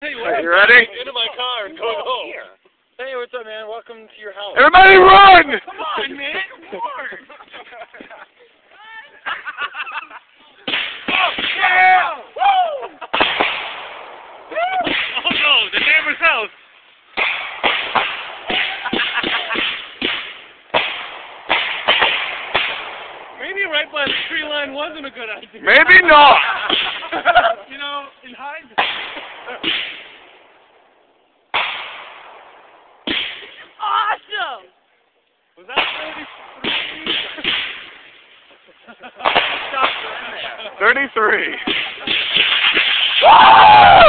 Hey, Are you ready? Into my car and going home. Hey, what's up, man? Welcome to your house. Everybody run! Come on, man. Work. Oh, yeah! Woo! Oh, no, the neighbor's house. Maybe right by the tree line wasn't a good idea. Maybe not. You know, in hindsight. Awesome! Was that 33? 33. Woo!